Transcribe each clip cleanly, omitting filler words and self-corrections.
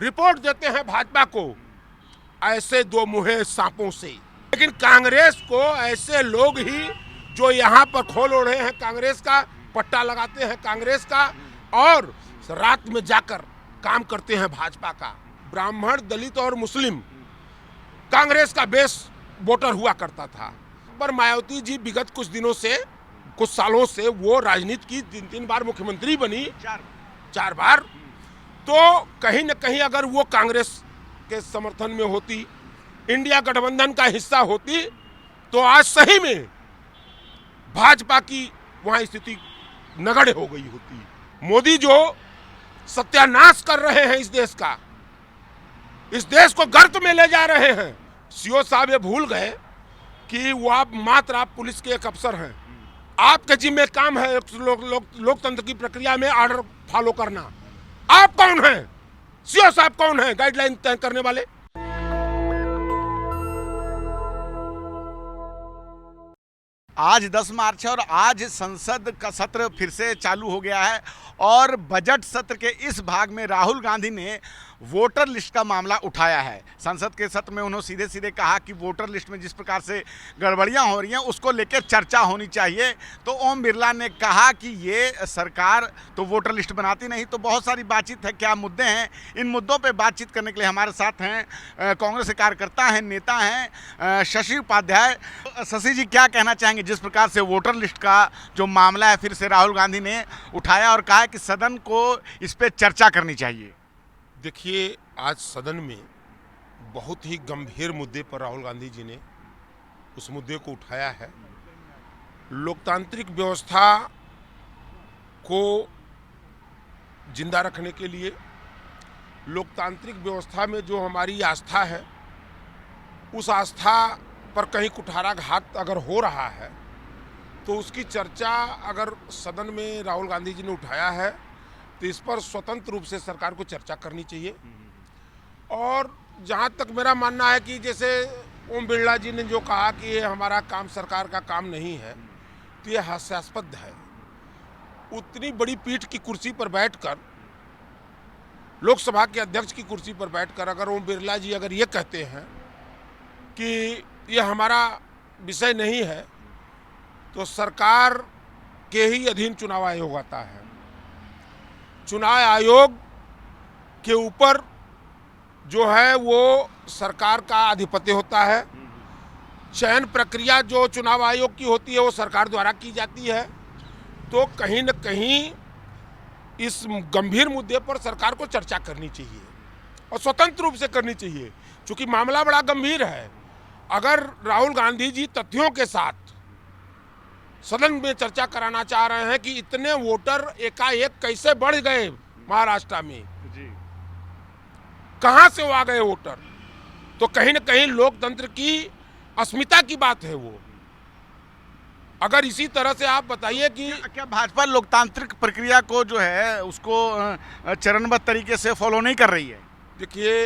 Report देते हैं भाजपा को ऐसे दो मुँहे सांपों से। लेकिन कांग्रेस को ऐसे लोग ही जो यहाँ पर खोल ओढ़े हैं कांग्रेस का, पट्टा लगाते हैं कांग्रेस का और रात में जाकर काम करते हैं भाजपा का। ब्राह्मण, दलित और मुस्लिम कांग्रेस का बेस वोटर हुआ करता था, पर मायावती जी विगत कुछ दिनों से, कुछ सालों से वो राजनीति की 3 बार मुख्यमंत्री बनी, 4 बार। तो कहीं न कहीं अगर वो कांग्रेस के समर्थन में होती, इंडिया गठबंधन का हिस्सा होती, तो आज सही में भाजपा की वहां स्थिति नगण्य हो गई होती। मोदी जो सत्यानाश कर रहे हैं इस देश का, इस देश को गर्त में ले जा रहे हैं। सीओ साहब ये भूल गए कि वो आप पुलिस के एक अफसर हैं। आपके जिम्मे काम है लोकतंत्र की प्रक्रिया में ऑर्डर फॉलो करना। आप कौन हैं? सीओ साहब कौन हैं गाइडलाइन तय करने वाले? आज 10 मार्च है और आज संसद का सत्र फिर से चालू हो गया है और बजट सत्र के इस भाग में राहुल गांधी ने वोटर लिस्ट का मामला उठाया है। संसद के सत्र में उन्होंने सीधे सीधे कहा कि वोटर लिस्ट में जिस प्रकार से गड़बड़ियां हो रही हैं उसको लेकर चर्चा होनी चाहिए। तो ओम बिरला ने कहा कि ये सरकार तो वोटर लिस्ट बनाती नहीं, तो बहुत सारी बातचीत है, क्या मुद्दे हैं। इन मुद्दों पे बातचीत करने के लिए हमारे साथ हैं कांग्रेस के कार्यकर्ता हैं, नेता हैं शशि उपाध्याय। शशि जी, क्या कहना चाहेंगे जिस प्रकार से वोटर लिस्ट का जो मामला है फिर से राहुल गांधी ने उठाया और कहा कि सदन को इस पर चर्चा करनी चाहिए? देखिए, आज सदन में बहुत ही गंभीर मुद्दे पर राहुल गांधी जी ने उस मुद्दे को उठाया है। लोकतांत्रिक व्यवस्था को जिंदा रखने के लिए, लोकतांत्रिक व्यवस्था में जो हमारी आस्था है, उस आस्था पर कहीं कुठाराघात अगर हो रहा है तो उसकी चर्चा अगर सदन में राहुल गांधी जी ने उठाया है तो इस पर स्वतंत्र रूप से सरकार को चर्चा करनी चाहिए। और जहाँ तक मेरा मानना है कि जैसे ओम बिरला जी ने जो कहा कि ये हमारा काम सरकार का काम नहीं है, तो ये हास्यास्पद है। उतनी बड़ी पीठ की कुर्सी पर बैठकर, लोकसभा के अध्यक्ष की कुर्सी पर बैठकर अगर ओम बिरला जी अगर ये कहते हैं कि ये हमारा विषय नहीं है, तो सरकार के ही अधीन चुनाव आयोग आता है। चुनाव आयोग के ऊपर जो है वो सरकार का आधिपत्य होता है। चयन प्रक्रिया जो चुनाव आयोग की होती है वो सरकार द्वारा की जाती है। तो कहीं न कहीं इस गंभीर मुद्दे पर सरकार को चर्चा करनी चाहिए और स्वतंत्र रूप से करनी चाहिए, क्योंकि मामला बड़ा गंभीर है। अगर राहुल गांधी जी तथ्यों के साथ सदन में चर्चा कराना चाह रहे हैं कि इतने वोटर एकाएक कैसे बढ़ गए महाराष्ट्र में जी, कहां से वो आ गए वोटर, तो कहीं न कहीं लोकतंत्र की अस्मिता की बात है वो। अगर इसी तरह से आप बताइए कि क्या भाजपा लोकतांत्रिक प्रक्रिया को जो है उसको चरणबद्ध तरीके से फॉलो नहीं कर रही है? देखिए,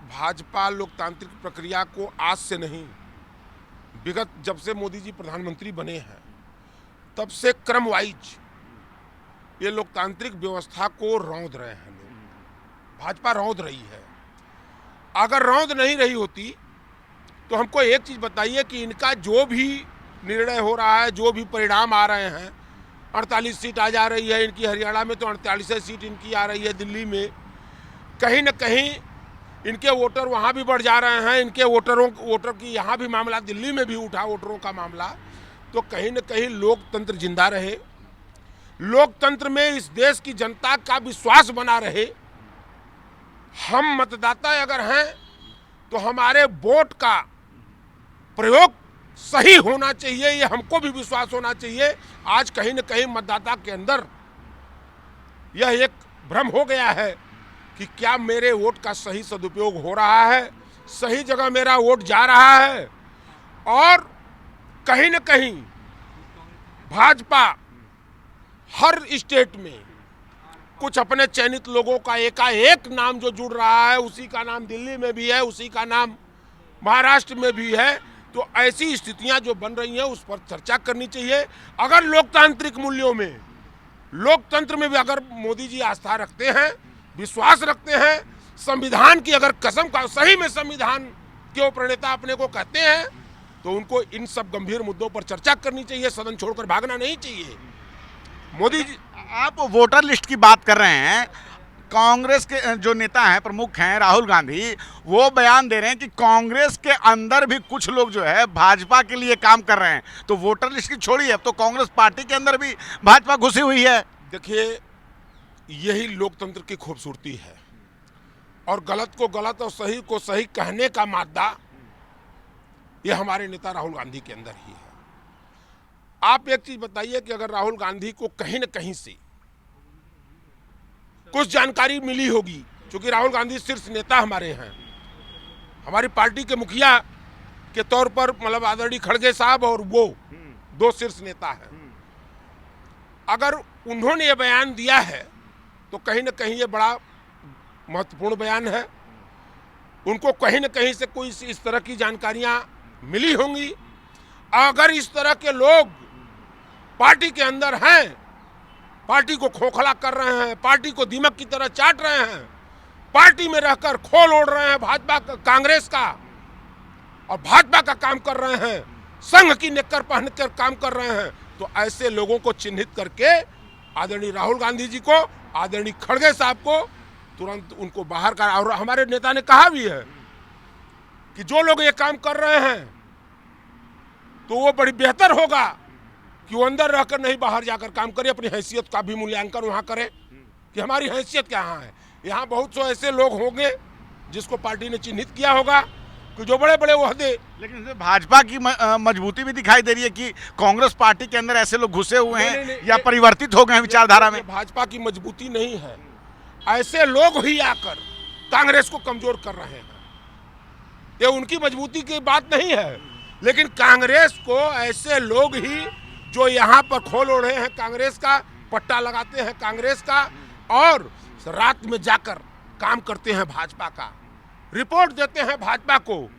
भाजपा लोकतांत्रिक प्रक्रिया को आज से नहीं, विगत जब से मोदी जी प्रधानमंत्री बने हैं तब से क्रम वाइज ये लोकतांत्रिक व्यवस्था को रौंद रहे हैं लोग। भाजपा रौंद रही है। अगर रौंद नहीं रही होती तो हमको एक चीज बताइए कि इनका जो भी निर्णय हो रहा है, जो भी परिणाम आ रहे हैं, 48 सीट आ जा रही है इनकी, हरियाणा में तो 48 सीट इनकी आ रही है, दिल्ली में कहीं न कहीं इनके वोटर वहाँ भी बढ़ जा रहे हैं। इनके वोटर की यहाँ भी मामला, दिल्ली में भी उठा वोटरों का मामला। तो कहीं न कहीं लोकतंत्र जिंदा रहे, लोकतंत्र में इस देश की जनता का विश्वास बना रहे। हम मतदाता अगर हैं तो हमारे वोट का प्रयोग सही होना चाहिए, ये हमको भी विश्वास होना चाहिए। आज कहीं न कहीं मतदाता के अंदर यह एक भ्रम हो गया है कि क्या मेरे वोट का सही सदुपयोग हो रहा है, सही जगह मेरा वोट जा रहा है। और कहीं न कहीं भाजपा हर स्टेट में कुछ अपने चयनित लोगों का एकाएक नाम जो जुड़ रहा है, उसी का नाम दिल्ली में भी है, उसी का नाम महाराष्ट्र में भी है। तो ऐसी स्थितियां जो बन रही हैं उस पर चर्चा करनी चाहिए। अगर लोकतांत्रिक मूल्यों में, लोकतंत्र में भी अगर मोदी जी आस्था रखते हैं, विश्वास रखते हैं, संविधान की अगर कसम का सही में संविधान के वो प्रणेता अपने को कहते हैं तो उनको इन सब गंभीर मुद्दों पर चर्चा करनी चाहिए, सदन छोड़कर भागना नहीं चाहिए। मोदी जी, आप वोटर लिस्ट की बात कर रहे हैं, कांग्रेस के जो नेता हैं, प्रमुख हैं राहुल गांधी, वो बयान दे रहे हैं कि कांग्रेस के अंदर भी कुछ लोग जो है भाजपा के लिए काम कर रहे हैं। तो वोटर लिस्ट की छोड़िए, अब तो कांग्रेस पार्टी के अंदर भी भाजपा घुसी हुई है। देखिए यही लोकतंत्र की खूबसूरती है, और गलत को गलत और सही को सही कहने का मादा ये हमारे नेता राहुल गांधी के अंदर ही है। आप एक चीज बताइए कि अगर राहुल गांधी को कहीं न कहीं से कुछ जानकारी मिली होगी, क्योंकि राहुल गांधी शीर्ष नेता हमारे हैं, हमारी पार्टी के मुखिया के तौर पर मतलब आदरणीय खड़गे साहब और वो दो शीर्ष नेता हैं, अगर उन्होंने ये बयान दिया है तो कहीं न कहीं ये बड़ा महत्वपूर्ण बयान है। उनको कहीं न कहीं से कोई इस तरह की जानकारियां मिली होंगी। अगर इस तरह के लोग पार्टी के अंदर हैं, पार्टी को खोखला कर रहे हैं, पार्टी को दीमक की तरह चाट रहे हैं, पार्टी में रहकर खोल ओढ़ रहे हैं भाजपा कांग्रेस का, और भाजपा का काम कर रहे हैं, संघ की निक्कर पहनकर काम कर रहे हैं, तो ऐसे लोगों को चिन्हित करके आदरणीय राहुल गांधी जी को, आदरणीय खड़गे साहब को तुरंत उनको बाहर कर। और हमारे नेता ने कहा भी है कि जो लोग ये काम कर रहे हैं तो वो बड़ी बेहतर होगा कि वो अंदर रहकर नहीं बाहर जाकर काम करे, अपनी हैसियत का भी मूल्यांकन वहां करे कि हमारी हैसियत क्या है। यहाँ बहुत से ऐसे लोग होंगे जिसको पार्टी ने चिन्हित किया होगा कि जो बड़े बड़े ओहदे, लेकिन इसमें भाजपा की मजबूती भी दिखाई दे रही है कि कांग्रेस पार्टी के अंदर ऐसे लोग घुसे हुए हैं नहीं, या परिवर्तित हो गए हैं विचारधारा में। भाजपा की मजबूती नहीं है, ऐसे लोग ही आकर कांग्रेस को कमजोर कर रहे हैं। ये उनकी मजबूती की बात नहीं है, लेकिन कांग्रेस को ऐसे लोग ही जो यहाँ पर खोल ओढ़े हैं, कांग्रेस का पट्टा लगाते हैं कांग्रेस का, और रात में जाकर काम करते हैं भाजपा का, रिपोर्ट देते हैं भाजपा को,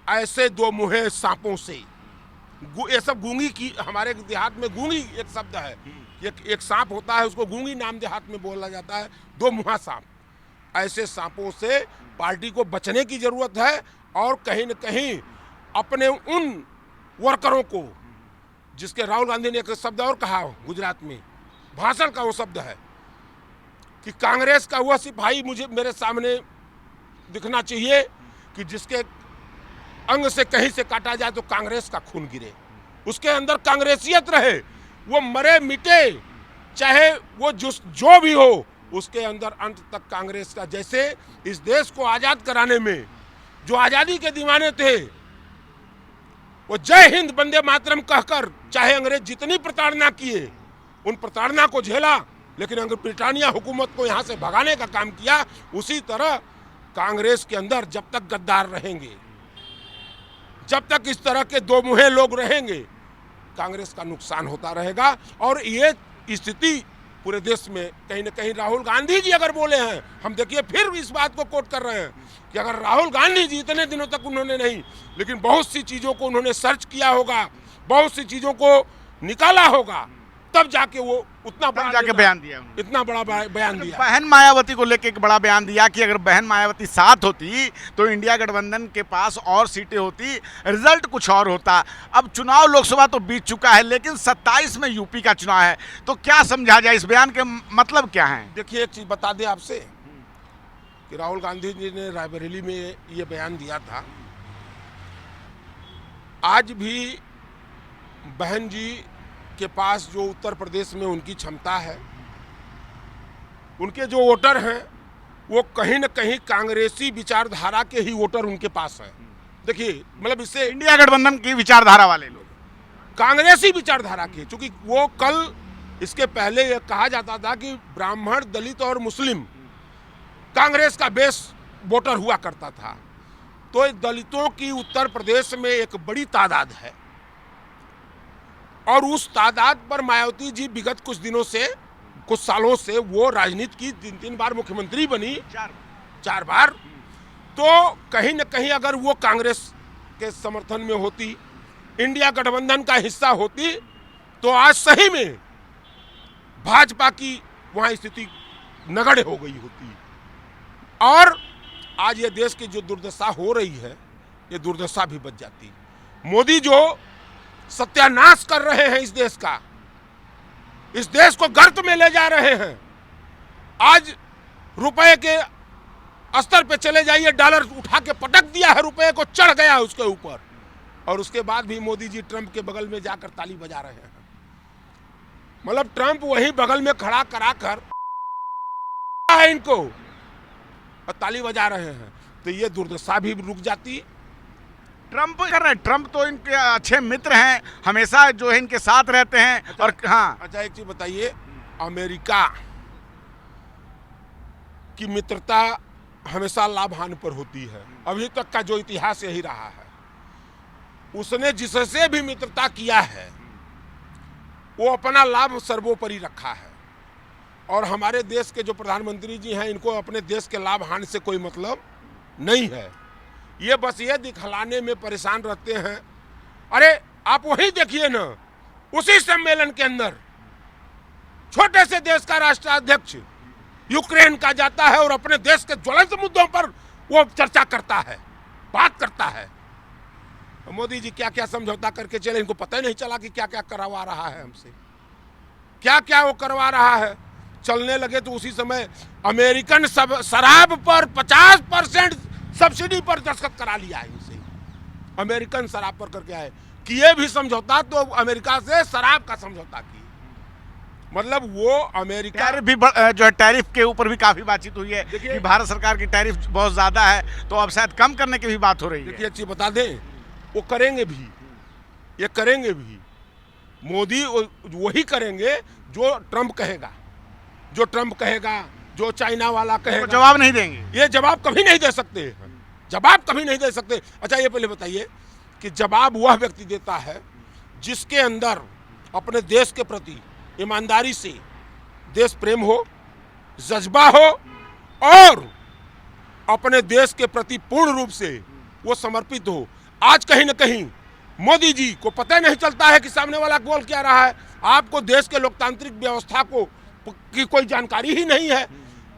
ऐसे दो मुहे सांपों से। ये सब गूंगी की, हमारे देहात में गूंगी एक शब्द है, एक सांप होता है, उसको गूंगी नाम देहात में बोला जाता है, दो मुहा सांप। ऐसे सांपों से पार्टी को बचने की जरूरत है, और कहीं न कहीं अपने उन वर्करों को, जिसके राहुल गांधी ने एक शब्द और कहा गुजरात में, भाषण का वो शब्द है कि कांग्रेस का वह सिपाही मुझे मेरे सामने दिखना चाहिए कि जिसके अंग से कहीं से काटा जाए तो कांग्रेस का खून गिरे, उसके अंदर कांग्रेसियत रहे, वो मरे मिटे चाहे वो जो भी हो, उसके अंदर अंत तक कांग्रेस का। जैसे इस देश को आजाद कराने में जो आजादी के दीवाने थे, वो जय हिंद वंदे मातरम कहकर चाहे अंग्रेज जितनी प्रताड़ना किए, उन प्रताड़ना को झेला, लेकिन अगर ब्रिटानिया हुकूमत को यहाँ से भगाने का काम किया। उसी तरह कांग्रेस के अंदर जब तक गद्दार रहेंगे, जब तक इस तरह के दो मुहे लोग रहेंगे, कांग्रेस का नुकसान होता रहेगा। और ये स्थिति पूरे देश में कहीं न कहीं राहुल गांधी जी अगर बोले हैं, हम देखिए फिर इस बात को कोट कर रहे हैं कि अगर राहुल गांधी जी इतने दिनों तक उन्होंने नहीं, लेकिन बहुत सी चीज़ों को उन्होंने सर्च किया होगा, बहुत सी चीज़ों को निकाला होगा, तब जाके वो उतना बड़ा जाके बयान दिया, इतना बड़ा बयान दिया। बहन मायावती को लेकर एक बड़ा बयान दिया कि अगर बहन मायावती साथ होती तो इंडिया गठबंधन के पास और सीटें होती, रिजल्ट कुछ और होता। अब चुनाव लोकसभा तो बीत चुका है, लेकिन 27 में यूपी का चुनाव है, तो क्या समझा जाए, इस बयान के मतलब क्या है? देखिए एक चीज बता दें आपसे कि राहुल गांधी जी ने रायबरेली में ये बयान दिया था। आज भी बहन जी के पास जो उत्तर प्रदेश में उनकी क्षमता है, उनके जो वोटर हैं वो कहीं न कहीं कांग्रेसी विचारधारा के ही वोटर उनके पास हैं। देखिए मतलब इससे इंडिया गठबंधन की विचारधारा वाले लोग, कांग्रेसी विचारधारा के, क्योंकि वो कल इसके पहले ये कहा जाता था कि ब्राह्मण, दलित और मुस्लिम कांग्रेस का बेस वोटर हुआ करता था। तो दलितों की उत्तर प्रदेश में एक बड़ी तादाद है, और उस तादाद पर मायावती जी विगत कुछ दिनों से, कुछ सालों से वो राजनीति की 3 बार मुख्यमंत्री बनी, 4 बार। तो कहीं न कहीं अगर वो कांग्रेस के समर्थन में होती, इंडिया गठबंधन का हिस्सा होती, तो आज सही में भाजपा की वहां स्थिति नगण्य हो गई होती। और आज ये देश की जो दुर्दशा हो रही है, ये दुर्दशा भी बच जाती। मोदी जो सत्यानाश कर रहे हैं इस देश का, इस देश को गर्त में ले जा रहे हैं। आज रुपए के स्तर पे चले जाइए, डॉलर उठा के पटक दिया है, रुपए को चढ़ गया है उसके ऊपर, और उसके बाद भी मोदी जी ट्रंप के बगल में जाकर ताली बजा रहे हैं। मतलब ट्रंप वहीं बगल में खड़ा करा कर है इनको और ताली बजा रहे हैं, तो ये दुर्दशा भी रुक जाती। ट्रंप कर रहे हैं, ट्रंप तो इनके अच्छे मित्र हैं, हमेशा जो है इनके साथ रहते हैं। अच्छा, और हाँ, अच्छा एक चीज बताइए, अमेरिका की मित्रता हमेशा लाभ हानि पर होती है। अभी तक का जो इतिहास यही रहा है। उसने जिससे भी मित्रता किया है वो अपना लाभ सर्वोपरि रखा है, और हमारे देश के जो प्रधानमंत्री जी हैं, इनको अपने देश के लाभ हानि से कोई मतलब नहीं है। ये बस ये दिखलाने में परेशान रहते हैं। अरे आप वही देखिए ना, उसी सम्मेलन के अंदर छोटे से देश का राष्ट्राध्यक्ष यूक्रेन का जाता है और अपने देश के ज्वलंत मुद्दों पर वो चर्चा करता है, बात करता है। मोदी जी क्या क्या समझौता करके चले, इनको पता ही नहीं चला कि क्या क्या करवा रहा है हमसे, क्या क्या वो करवा रहा है। चलने लगे तो उसी समय अमेरिकन शराब पर 50% सब्सिडी पर दस्तखत करा लिया है इनसे। अमेरिकन शराब पर करके आए, किए भी समझौता तो अमेरिका से शराब का समझौता किए। मतलब वो अमेरिका टैरिफ भी जो है, टैरिफ के ऊपर भी काफी बातचीत हुई है कि भारत सरकार की टैरिफ बहुत ज्यादा है, तो अब शायद कम करने की भी बात हो रही है। देखिए अच्छी बता दें, वो करेंगे भी, ये करेंगे भी। मोदी वही करेंगे जो ट्रंप कहेगा, जो ट्रंप कहेगा, जो चाइना वाला कहेगा। तो जवाब नहीं देंगे, ये जवाब कभी नहीं दे सकते, जवाब कभी नहीं दे सकते। अच्छा ये पहले बताइए कि जवाब वह व्यक्ति देता है जिसके अंदर अपने देश के प्रति ईमानदारी से देश प्रेम हो, जज्बा हो, और अपने देश के प्रति पूर्ण रूप से वो समर्पित हो। आज कहीं न कहीं मोदी जी को पता नहीं चलता है कि सामने वाला बोल क्या रहा है। आपको देश के लोकतांत्रिक व्यवस्था को की कोई जानकारी ही नहीं है,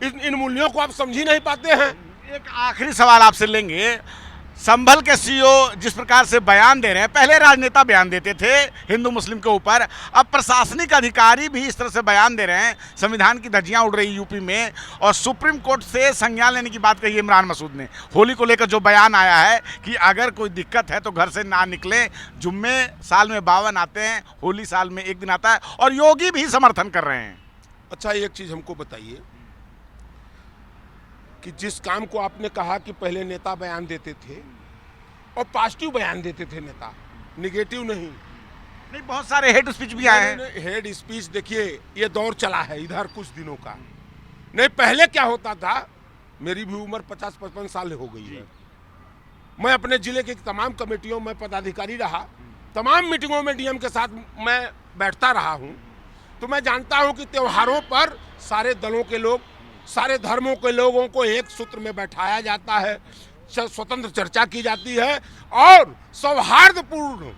इन मूल्यों को आप समझ ही नहीं पाते हैं। एक आखिरी सवाल आपसे लेंगे। संभल के सीईओ जिस प्रकार से बयान दे रहे हैं, पहले राजनेता बयान देते थे हिंदू मुस्लिम के ऊपर, अब प्रशासनिक अधिकारी भी इस तरह से बयान दे रहे हैं। संविधान की धज्जियां उड़ रही यूपी में, और सुप्रीम कोर्ट से संज्ञान लेने की बात कही इमरान मसूद ने। होली को लेकर जो बयान आया है कि अगर कोई दिक्कत है तो घर से ना निकले, जुम्मे साल में 52 आते हैं, होली साल में एक दिन आता है, और योगी भी समर्थन कर रहे हैं। अच्छा एक चीज हमको बताइए कि जिस काम को आपने कहा कि पहले नेता बयान देते थे और पॉजिटिव बयान देते थे नेता, निगेटिव नहीं, बहुत सारे हेड स्पीच भी आए हैं। हेड स्पीच देखिए, ये दौर चला है इधर कुछ दिनों का। नहीं पहले क्या होता था, मेरी भी उम्र 50-55 साल हो गई है। मैं अपने जिले की तमाम कमेटियों में पदाधिकारी रहा, तमाम मीटिंगों में डीएम के साथ मैं बैठता रहा हूँ, तो मैं जानता हूँ कि त्योहारों पर सारे दलों के लोग, सारे धर्मों के लोगों को एक सूत्र में बैठाया जाता है, स्वतंत्र चर्चा की जाती है, और सौहार्दपूर्ण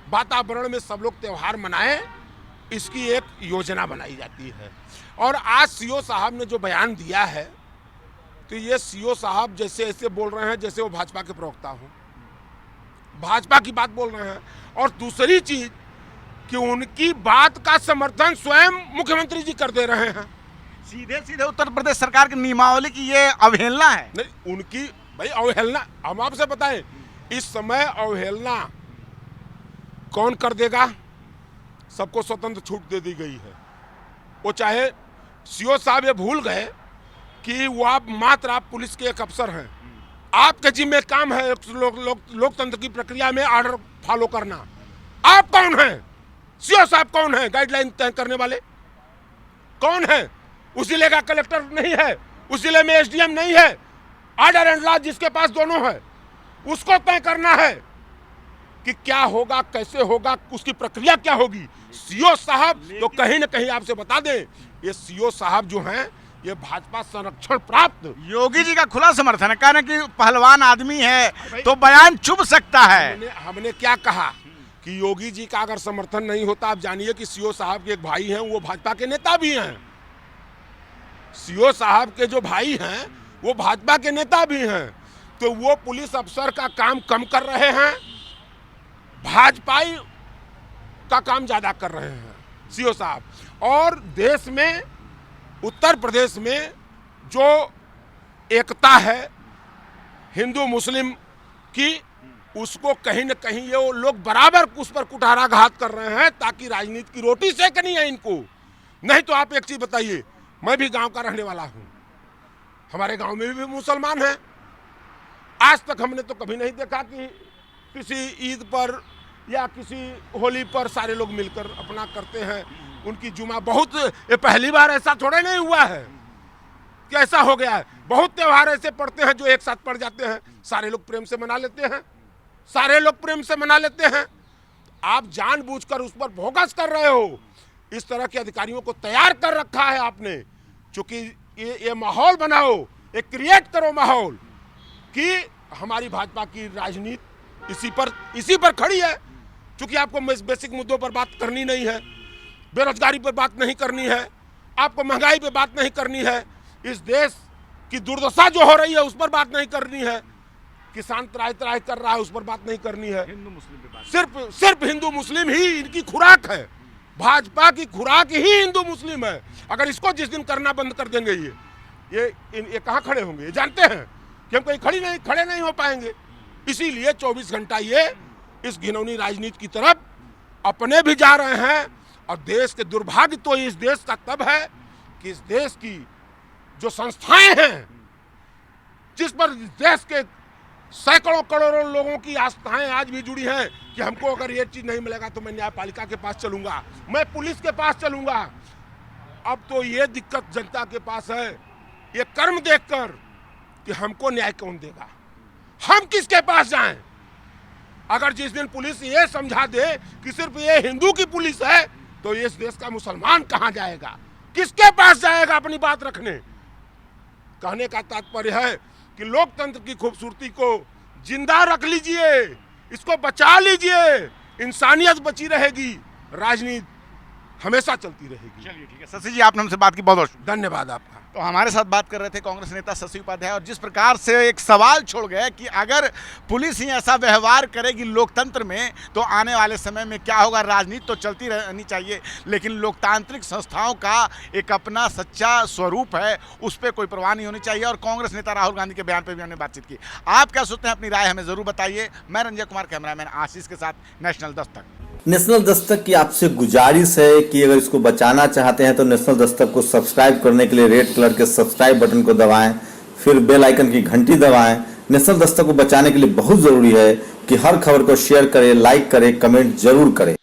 वातावरण में सब लोग त्योहार मनाएं, इसकी एक योजना बनाई जाती है। और आज सीओ साहब ने जो बयान दिया है, तो ये सीओ साहब जैसे ऐसे बोल रहे हैं जैसे वो भाजपा के प्रवक्ता हों, भाजपा की बात बोल रहे हैं। और दूसरी चीज कि उनकी बात का समर्थन स्वयं मुख्यमंत्री जी कर दे रहे हैं। सीधे सीधे उत्तर प्रदेश सरकार की नियमावली की ये अवहेलना है। नहीं, उनकी भाई अवहेलना, हम आपसे बताएं इस समय अवहेलना कौन कर देगा? सबको स्वतंत्र छूट दे दी गई है। वो चाहे सीओ साहब ये भूल गए कि वो आप पुलिस के एक अफसर हैं, आपके जिम्मे काम है लोकतंत्र की प्रक्रिया में ऑर्डर फॉलो करना। आप कौन हैं? सीओ साहब कौन है? गाइडलाइन तय करने वाले कौन है? उस जिले का कलेक्टर नहीं है, उस जिले में एसडीएम नहीं है। ऑर्डर एंड लॉ जिसके पास दोनों है, उसको तय करना है कि क्या होगा, कैसे होगा, उसकी प्रक्रिया क्या होगी। सीओ साहब तो कहीं ना कहीं आपसे बता दें, ये सीओ साहब जो हैं ये भाजपा संरक्षण प्राप्त योगी जी का खुला समर्थन है। कहना कि पहलवान आदमी है तो बयान चुभ सकता है। हमने क्या कहा कि योगी जी का अगर समर्थन नहीं होता, आप जानिए कि सीओ साहब के एक भाई हैं, वो भाजपा के नेता भी हैं। सीओ साहब के जो भाई हैं वो भाजपा के नेता भी हैं, तो वो पुलिस अफसर का काम कम कर रहे हैं, भाजपाई का काम ज़्यादा कर रहे हैं सीओ साहब। और देश में, उत्तर प्रदेश में जो एकता है हिंदू मुस्लिम की, उसको कहीं न कहीं ये वो लोग बराबर उस पर कुठाराघात कर रहे हैं, ताकि राजनीति की रोटी सेकनी है इनको। नहीं तो आप एक चीज़ बताइए, मैं भी गांव का रहने वाला हूँ, हमारे गांव में भी मुसलमान हैं। आज तक हमने तो कभी नहीं देखा कि किसी ईद पर या किसी होली पर सारे लोग मिलकर अपना करते हैं उनकी जुमा। बहुत, ये पहली बार ऐसा थोड़ा नहीं हुआ है कि ऐसा हो गया है। बहुत त्यौहार ऐसे पड़ते हैं जो एक साथ पड़ जाते हैं, सारे लोग प्रेम से मना लेते हैं, सारे लोग प्रेम से मना लेते हैं। आप जानबूझकर उस पर फोकस कर रहे हो। इस तरह के अधिकारियों को तैयार कर रखा है आपने, क्योंकि ये माहौल बनाओ, ये क्रिएट करो माहौल कि हमारी भाजपा की राजनीति इसी पर खड़ी है। क्योंकि आपको बेसिक मुद्दों पर बात करनी नहीं है, बेरोजगारी पर बात नहीं करनी है, आपको महंगाई पर बात नहीं करनी है, इस देश की दुर्दशा जो हो रही है उस पर बात नहीं करनी है, किसान त्राही त्राही कर रहा है उस पर बात नहीं करनी है। हिंदू मुस्लिम पे बात, सिर्फ हिंदू मुस्लिम ही इनकी खुराक है। भाजपा की खुराक ही हिंदू मुस्लिम है। अगर इसको जिस दिन करना बंद कर देंगे ये कहाँ खड़े होंगे? ये जानते हैं कि हम कहीं खड़े नहीं हो पाएंगे। इसीलिए 24 घंटा ये इस घिनौनी राजनीति की तरफ अपने भी जा रहे हैं। और देश के दुर्भाग्य तो इस देश का तब है कि इस देश की जो संस्थाएं हैं, जिस पर देश के सैकड़ों करोड़ों लोगों की आस्थाएं आज भी जुड़ी हैं कि हमको अगर ये चीज़ नहीं मिलेगा तो मैं न्यायपालिका के पास चलूंगा, मैं पुलिस के पास चलूंगा। अब तो ये दिक्कत जनता के पास है, ये कर्म देखकर कि हमको न्याय कौन देगा, हम किसके पास जाएं। अगर जिस दिन पुलिस ये समझा दे कि सिर्फ ये हिंदू की पुलिस है, तो इस देश का मुसलमान कहाँ जाएगा, किसके पास जाएगा अपनी बात रखने। कहने का तात्पर्य है कि लोकतंत्र की खूबसूरती को जिंदा रख लीजिए, इसको बचा लीजिए, इंसानियत बची रहेगी, राजनीति हमेशा चलती रहेगी। चलिए ठीक है शशि जी, आपने हमसे बात की, बहुत बहुत धन्यवाद आपका। तो हमारे साथ बात कर रहे थे कांग्रेस नेता शशि उपाध्याय, और जिस प्रकार से एक सवाल छोड़ गए कि अगर पुलिस ही ऐसा व्यवहार करेगी लोकतंत्र में तो आने वाले समय में क्या होगा। राजनीति तो चलती रहनी चाहिए, लेकिन लोकतांत्रिक संस्थाओं का एक अपना सच्चा स्वरूप है, उस पर कोई परवाह नहीं होनी चाहिए। और कांग्रेस नेता राहुल गांधी के बयान पर भी हमने बातचीत की। आप क्या सोचते हैं, अपनी राय हमें जरूर बताइए। मैं रंजय कुमार, कैमरामैन आशीष के साथ, नेशनल दस्तक। नेशनल दस्तक की आपसे गुजारिश है कि अगर इसको बचाना चाहते हैं तो नेशनल दस्तक को सब्सक्राइब करने के लिए रेड कलर के सब्सक्राइब बटन को दबाएं, फिर बेल आइकन की घंटी दबाएं। नेशनल दस्तक को बचाने के लिए बहुत ज़रूरी है कि हर खबर को शेयर करें, लाइक करें, कमेंट जरूर करें।